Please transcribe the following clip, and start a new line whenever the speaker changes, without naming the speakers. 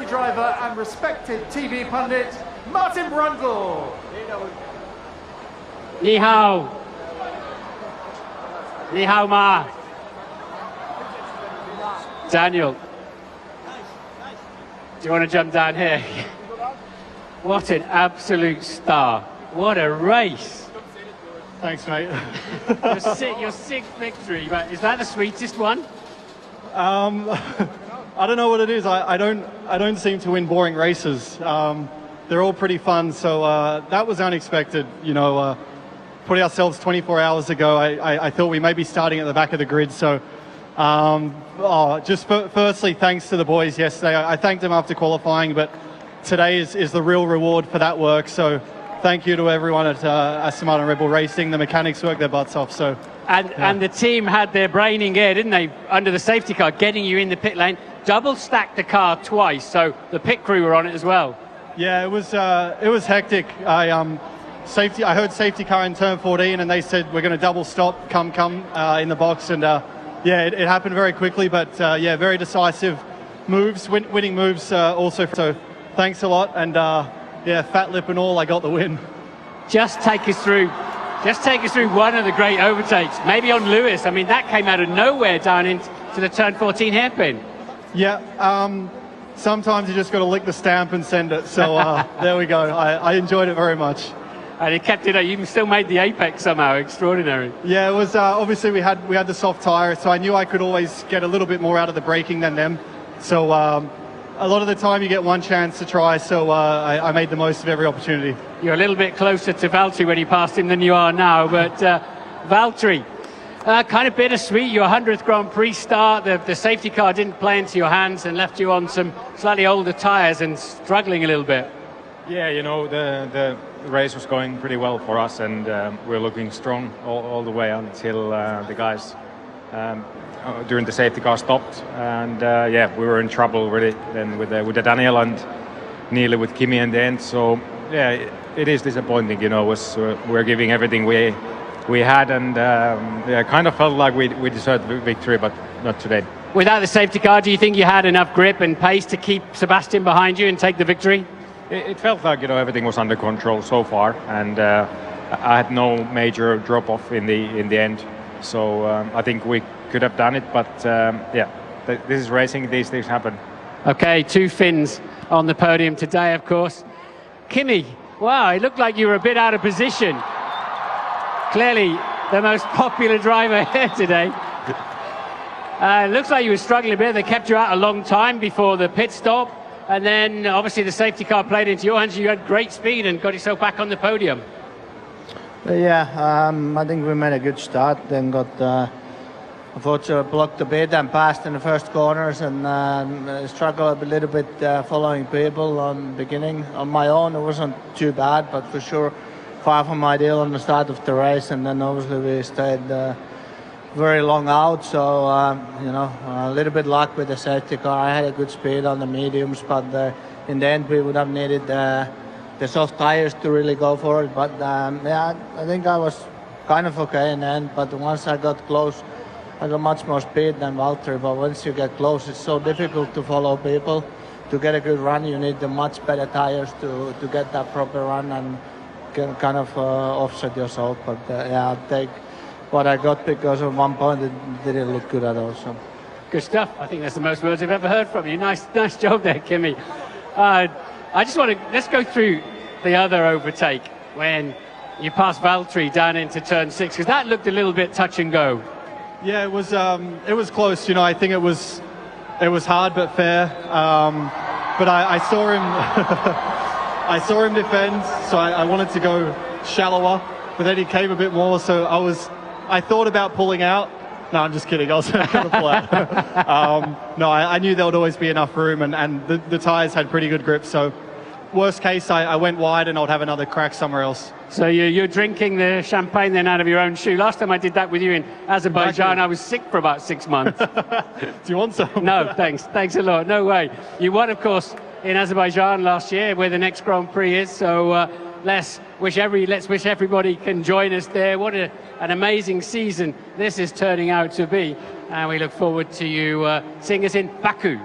driver and respected TV pundit, Martin Brundle.
Ni hao. Ni hao ma. Daniel, do you want to jump down here? What an absolute star. What a race.
Thanks, mate.
Your sixth victory, but is that the sweetest one?
I don't know what it is. I don't seem to win boring races. They're all pretty fun, so that was unexpected. You know, put ourselves 24 hours ago. I thought we may be starting at the back of the grid, so firstly, thanks to the boys yesterday. I thanked them after qualifying, but today is the real reward for that work. So thank you to everyone at Aston Martin Red Bull Racing. The mechanics worked their butts off. So
and the team had their brain in gear, didn't they? Under the safety car, getting you in the pit lane, double stacked the car twice. So the pit crew were on it as well. Yeah, it was hectic. I heard safety car in turn 14, and they said we're going to double stop, come in the box, and yeah, it happened very quickly, but yeah, very decisive moves, winning moves also. So thanks a lot, and yeah, fat lip and all, I got the win. Just take us through one of the great overtakes, maybe on Lewis. I mean, that came out of nowhere down into the turn 14 hairpin. Yeah, sometimes you just got to lick the stamp and send it. So there we go. I enjoyed it very much. And it kept it up. You still made the apex somehow. Extraordinary. Yeah, it was obviously we had the soft tyre, so I knew I could always get a little bit more out of the braking than them. So a lot of the time you get one chance to try, so I made the most of every opportunity. You're a little bit closer to Valtteri when you passed him than you are now, but Valtteri, kind of bittersweet. Your 100th Grand Prix start, the safety car didn't play into your hands and left you on some slightly older tyres and struggling a little bit.
Yeah, you know, the race was going pretty well for us, and we're looking strong all the way until the guys during the safety car stopped, and yeah, we were in trouble really then with the Daniel and nearly with Kimi in the end. So yeah, it is disappointing, you know. We're giving everything we had, and yeah, kind of felt like we deserved the victory, but not today. Without the safety car, do you think you had enough grip and pace to keep Sebastian behind you and take the victory? It felt like, you know, everything was under control so far, and I had no major drop-off in the end. So I think we could have done it, but yeah, this is racing, these things happen. Okay, two Finns on the podium today, of course. Kimi, wow, it looked like you were a bit out of position. Clearly the most popular driver here today. It looks like you were struggling a bit. They kept you out a long time before the pit stop. And then, obviously, the safety car played into your hands. You had great speed and got yourself back on the podium.
Yeah, I think we made a good start. Then got, unfortunately, blocked a bit and passed in the first corners, and struggled a little bit following people on the beginning. On my own, it wasn't too bad, but for sure, far from ideal on the start of the race. And then, obviously, we stayed very long out, so you know, a little bit luck with the safety car. I had a good speed on the mediums, but in the end we would have needed the soft tires to really go for it. But yeah, I think I was kind of okay in the end, but once I got close, I got much more speed than Valtteri. But once you get close, it's so difficult to follow people. To get a good run, you need the much better tires to get that proper run and can kind of offset yourself. But yeah, I'll take what I got, because at one point it didn't look good at all. So. Good stuff. I think that's the most words I've ever heard from you. Nice job there, Kimi. I just want to, let's go through the other overtake when you passed Valtteri down into turn 6, because that looked a little bit touch and go. Yeah, it was close. You know, I think it was hard but fair. But I saw him I saw him defend, so I wanted to go shallower, but then he came a bit more, so I thought about pulling out. No, I'm just kidding. I was going to pull out. No, I knew there would always be enough room, and the tyres had pretty good grip. So worst case, I went wide and I'd have another crack somewhere else. So you're drinking the champagne then out of your own shoe. Last time I did that with you in Azerbaijan, exactly. I was sick for about 6 months. Do you want some? No, thanks. Thanks a lot. No way. You won, of course, in Azerbaijan last year, where the next Grand Prix is. So let's wish everybody can join us there. What an amazing season this is turning out to be, and we look forward to you seeing us in Baku.